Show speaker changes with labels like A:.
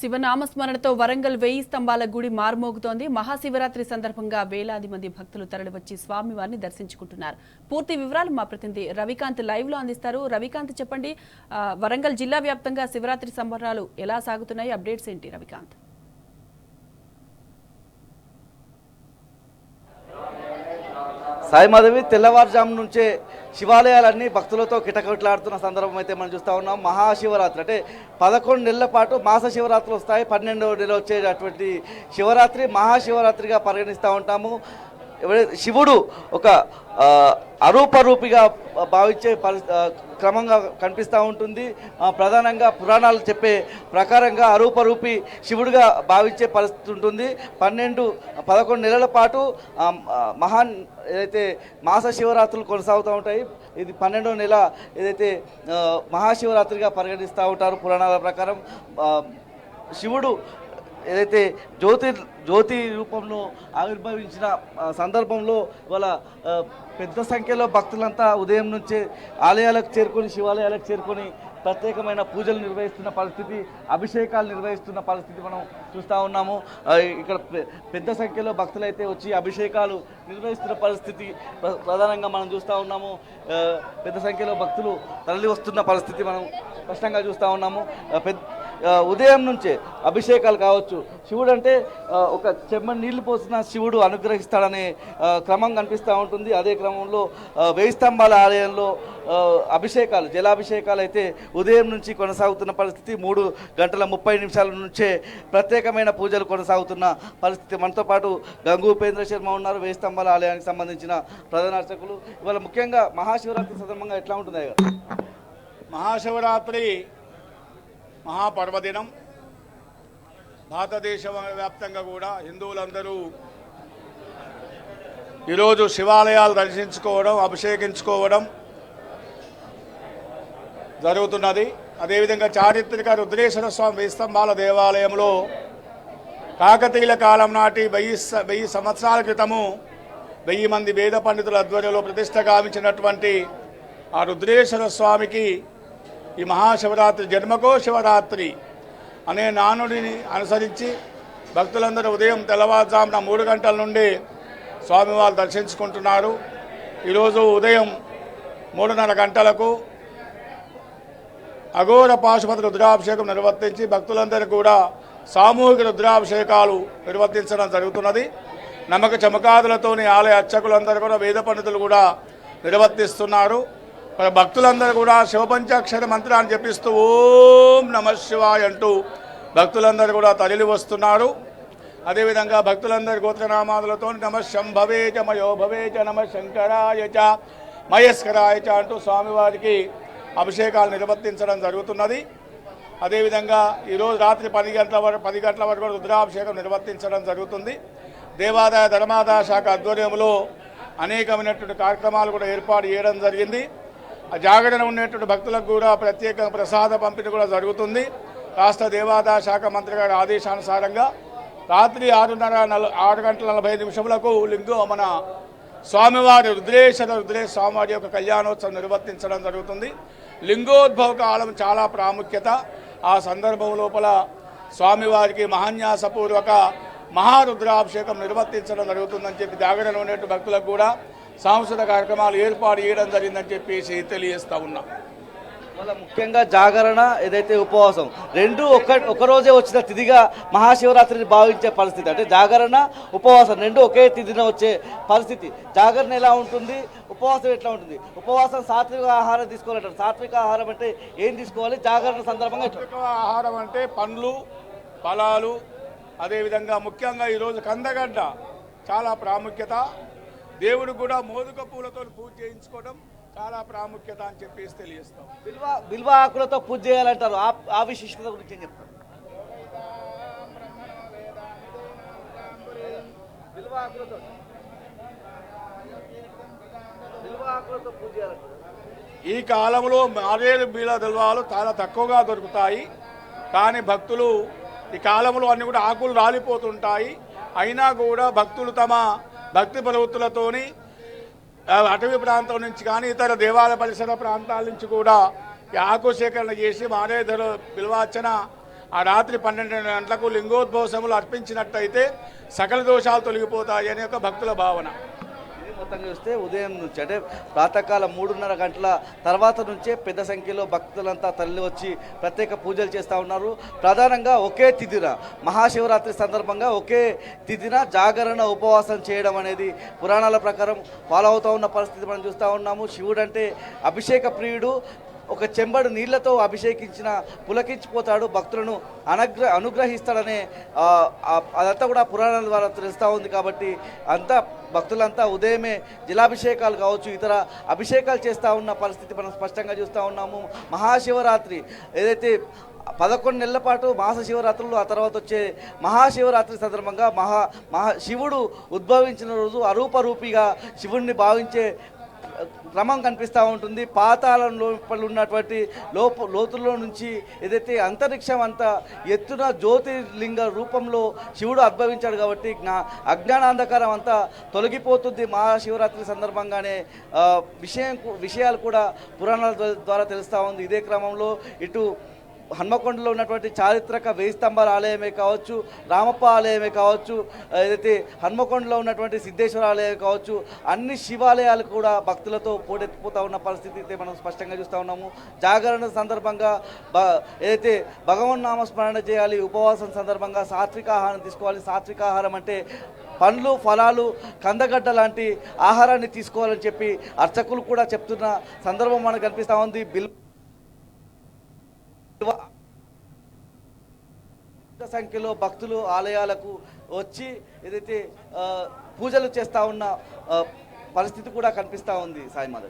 A: శివనామస్మరణతో వరంగల్ 1000 స్తంభాల గుడి మారుమోగుతోంది. మహాశివరాత్రి సందర్భంగా వేలాది మంది భక్తులు తరలివచ్చి స్వామివారిని దర్శించుకుంటున్నారు. పూర్తి వివరాలు మా ప్రతినిధి రవికాంత్ లైవ్ లో అందిస్తారు. రవికాంత్, చెప్పండి, వరంగల్ జిల్లా వ్యాప్తంగా శివరాత్రి సంబరాలు ఎలా సాగుతున్నాయి? అప్డేట్స్ ఏంటి రవికాంత్?
B: సాయి మాధవి, తెల్లవారుజాము నుంచే శివాలయాలన్నీ భక్తులతో కిటకిటలాడుతున్న సందర్భం అయితే మనం చూస్తూ ఉన్నాం. మహాశివరాత్రి అంటే 11 నెలల పాటు మాస శివరాత్రులు వస్తాయి. 12వ నెల వచ్చేటటువంటి శివరాత్రి మహాశివరాత్రిగా పరిగణిస్తూ ఉంటాము. శివుడు ఒక అరూపరూపిగా భావించే క్రమంగా కనిపిస్తూ ఉంటుంది. ప్రధానంగా పురాణాలు చెప్పే ప్రకారంగా అరూపరూపి శివుడిగా భావించే పరిస్థితి ఉంటుంది. 11 నెలల పాటు ఏదైతే మాస శివరాత్రులు కొనసాగుతూ ఉంటాయి. ఇది 12వ నెల ఏదైతే మహాశివరాత్రిగా పరిగణిస్తూ ఉంటారు పురాణాల ప్రకారం. శివుడు ఏదైతే జ్యోతి రూపంలో ఆవిర్భవించిన సందర్భంలో ఇవాళ పెద్ద సంఖ్యలో భక్తులంతా ఉదయం నుంచే ఆలయాలకు చేరుకొని, శివాలయాలకు చేరుకొని ప్రత్యేకమైన పూజలు నిర్వహిస్తున్న పరిస్థితి, అభిషేకాలు నిర్వహిస్తున్న పరిస్థితి మనం చూస్తూ ఉన్నాము. ఇక్కడ పెద్ద సంఖ్యలో భక్తులైతే వచ్చి అభిషేకాలు నిర్వహిస్తున్న పరిస్థితి ప్రధానంగా మనం చూస్తూ ఉన్నాము. పెద్ద సంఖ్యలో భక్తులు తరలి వస్తున్న పరిస్థితి మనం స్పష్టంగా చూస్తూ ఉన్నాము. ఉదయం నుంచే అభిషేకాలు కావచ్చు. శివుడు అంటే ఒక చెమ్మని నీళ్లు పోసిన శివుడు అనుగ్రహిస్తాడనే క్రమం కనిపిస్తూ ఉంటుంది. అదే క్రమంలో 1000 స్తంభాల ఆలయంలో అభిషేకాలు, జలాభిషేకాలు అయితే ఉదయం నుంచి కొనసాగుతున్న పరిస్థితి. 3:30 నుంచే ప్రత్యేకమైన పూజలు కొనసాగుతున్న పరిస్థితి. మనతో పాటు గంగు ఉపేంద్ర శర్మ ఉన్నారు, 1000 స్తంభాల ఆలయానికి సంబంధించిన ప్రధాన అర్చకులు. ఇవాళ ముఖ్యంగా మహాశివరాత్రి సందర్భంగా ఎట్లా ఉంటుంది?
C: మహాశివరాత్రి మహాపర్వదినం. భారతదేశ వ్యాప్తంగా కూడా హిందువులందరూ ఈరోజు శివాలయాలు దర్శించుకోవడం, అభిషేకించుకోవడం జరుగుతున్నది. అదేవిధంగా చారిత్రక రుద్రేశ్వర స్వామి 1000 స్తంభాల దేవాలయంలో కాకతీయుల కాలం నాటి 1000 సంవత్సరాల క్రితము 1000 మంది వేద పండితుల ఆధ్వర్యంలో ప్రతిష్ట గావించినటువంటి ఆ రుద్రేశ్వర స్వామికి ఈ మహాశివరాత్రి, జన్మకో శివరాత్రి అనే నానుడిని అనుసరించి భక్తులందరూ ఉదయం తెల్లవారుజామున 3 గంటల నుండి స్వామివారు దర్శించుకుంటున్నారు. ఈరోజు ఉదయం 3:30 గంటలకు అఘోర పాశుపతి రుద్రాభిషేకం నిర్వర్తించి భక్తులందరూ కూడా సామూహిక రుద్రాభిషేకాలు నిర్వర్తించడం జరుగుతున్నది. నమ్మక చమకాదులతోని ఆలయ అర్చకులందరూ కూడా, వేద పండితులు కూడా నిర్వర్తిస్తున్నారు. భక్తులందరూ కూడా శివపంచాక్షర మంత్రాన్ని జపిస్తూ ఓం నమః శివాయ అంటూ భక్తులందరూ కూడా తరలి వస్తున్నారు. అదేవిధంగా భక్తులందరి గోత్రనామాదులతో నమః శంభవే చ మయో భవే చ నమః శంకరాయ చ మహేశ్వరాయ చ అంటూ స్వామివారికి అభిషేకాలు నిర్వర్తించడం జరుగుతున్నది. అదేవిధంగా ఈరోజు రాత్రి 10 గంటల వరకు రుద్రాభిషేకం నిర్వర్తించడం జరుగుతుంది. దేవాదాయ ధర్మాదాయ శాఖ ఆధ్వర్యంలో అనేకమైనటువంటి కార్యక్రమాలు కూడా ఏర్పాటు చేయడం జరిగింది. జాగరణ ఉన్నటువంటి భక్తులకు కూడా ప్రత్యేక ప్రసాద పంపిణీ కూడా జరుగుతుంది. రాష్ట్ర దేవాదాయ శాఖ మంత్రి గారి ఆదేశానుసారంగా రాత్రి 6:45 లింగో మన స్వామివారి రుద్రేశ్వర స్వామివారి యొక్క కళ్యాణోత్సవం నిర్వర్తించడం జరుగుతుంది. లింగోద్భవ కాలం చాలా ప్రాముఖ్యత. ఆ సందర్భం లోపల స్వామివారికి మహాన్యాసపూర్వక మహారుద్రాభిషేకం నిర్వర్తించడం జరుగుతుందని చెప్పి జాగరణ ఉన్నటువంటి భక్తులకు కూడా సాంస్కృతిక కార్యక్రమాలు ఏర్పాటు చేయడం జరిగిందని చెప్పేసి తెలియజేస్తూ ఉన్నాం.
B: ముఖ్యంగా జాగరణ ఏదైతే ఉపవాసం రెండు ఒక రోజే వచ్చిన తిథిగా మహాశివరాత్రిని భావించే పరిస్థితి. అంటే జాగరణ, ఉపవాసం రెండు ఒకే తిథిన వచ్చే పరిస్థితి. జాగరణ ఎలా ఉంటుంది, ఉపవాసం ఎట్లా ఉంటుంది? ఉపవాసం సాత్విక ఆహారం తీసుకోవాలంటారు. సాత్విక ఆహారం అంటే ఏం తీసుకోవాలి? జాగరణ సందర్భంగా
C: సాత్విక ఆహారం అంటే పండ్లు, ఫలాలు, అదేవిధంగా ముఖ్యంగా ఈరోజు కందగడ్డ చాలా ప్రాముఖ్యత. దేవుడు కూడా మోదుక పూలతో పూజ చేయించుకోవడం చాలా ప్రాముఖ్యత అని చెప్పేసి తెలియజేస్తాం.
B: బిల్వ ఆకులతో పూజ చేయాలంటారు. ఆ విశిష్టత గురించి ఏం చెప్తారు? బిల్వ ఆకులతో పూజ చేయాలంటారు.
C: ఈ కాలంలో మారేడు బీల బిల్వాలు చాలా తక్కువగా దొరుకుతాయి. కానీ భక్తులు ఈ కాలంలో అన్ని కూడా ఆకులు రాలిపోతుంటాయి. అయినా కూడా భక్తులు తమ భక్తి ప్రవృత్తులతోని అటవీ ప్రాంతం నుంచి కానీ ఇతర దేవాలయ పరిసర ప్రాంతాల నుంచి కూడా ఈ ఆకు సేకరణ చేసి మారేధర బిల్వార్చన ఆ రాత్రి 12 గంటలకు లింగోద్భవసములు అర్పించినట్టయితే సకల దోషాలు తొలగిపోతాయి అనే ఒక భక్తుల భావన.
B: ఇది మొత్తంగా చూస్తే ఉదయం నుంచి అంటే ప్రాతకాలం 3:30 గంటల తర్వాత నుంచే పెద్ద సంఖ్యలో భక్తులంతా తరలి వచ్చి ప్రత్యేక పూజలు చేస్తూ ఉన్నారు. ప్రధానంగా ఒకే తిథిన మహాశివరాత్రి సందర్భంగా ఒకే తిథిన జాగరణ ఉపవాసం చేయడం అనేది పురాణాల ప్రకారం ఫాలో అవుతూ ఉన్న పరిస్థితి మనం చూస్తూ ఉన్నాము. శివుడు అంటే అభిషేక ప్రియుడు. ఒక చెంబడు నీళ్లతో అభిషేకించిన పులకించిపోతాడు, భక్తులను అనుగ్రహిస్తాడనే అదంతా కూడా పురాణాల ద్వారా తెలుస్తూ ఉంది. కాబట్టి అంతా భక్తులంతా ఉదయమే జలాభిషేకాలు కావచ్చు, ఇతర అభిషేకాలు చేస్తూ ఉన్న పరిస్థితి మనం స్పష్టంగా చూస్తూ ఉన్నాము. మహాశివరాత్రి ఏదైతే 11 నెలల పాటు మాస శివరాత్రులు, ఆ తర్వాత వచ్చే మహాశివరాత్రి సందర్భంగా శివుడు ఉద్భవించిన రోజు అరూపరూపిగా శివుడిని భావించే క్రమం కనిపిస్తూ ఉంటుంది. పాతాళం లోపల ఉన్నటువంటి లోతుల్లో నుంచి ఏదైతే అంతరిక్షం అంతా ఎత్తున జ్యోతిర్లింగ రూపంలో శివుడు ఉద్భవించాడు. కాబట్టి అజ్ఞానాంధకారం అంతా తొలగిపోతుంది మహాశివరాత్రి సందర్భంగానే విషయాలు కూడా పురాణాల ద్వారా తెలుస్తూ ఉంది. ఇదే క్రమంలో ఇటు హన్మకొండలో ఉన్నటువంటి చారిత్రక 1000 స్తంభాల ఆలయమే కావచ్చు, రామప్ప ఆలయమే కావచ్చు, ఏదైతే హన్మకొండలో ఉన్నటువంటి సిద్ధేశ్వర ఆలయం కావచ్చు, అన్ని శివాలయాలు కూడా భక్తులతో పోటెత్తిపోతూ ఉన్న పరిస్థితి అయితే మనం స్పష్టంగా చూస్తూ ఉన్నాము. జాగరణ సందర్భంగా ఏదైతే భగవన్ నామస్మరణ చేయాలి, ఉపవాసం సందర్భంగా సాత్విక ఆహారం తీసుకోవాలి. సాత్విక ఆహారం అంటే పండ్లు, ఫలాలు, కందగడ్డ లాంటి ఆహారాన్ని తీసుకోవాలని చెప్పి అర్చకులు కూడా చెప్తున్న సందర్భం మనకు కనిపిస్తూ ఉంది. సంఖ్యలో భక్తులు ఆలయాలకు వచ్చి ఏదైతే పూజలు చేస్తూ ఉన్న పరిస్థితి కూడా కనిపిస్తూ ఉంది. సాయి మాధవి.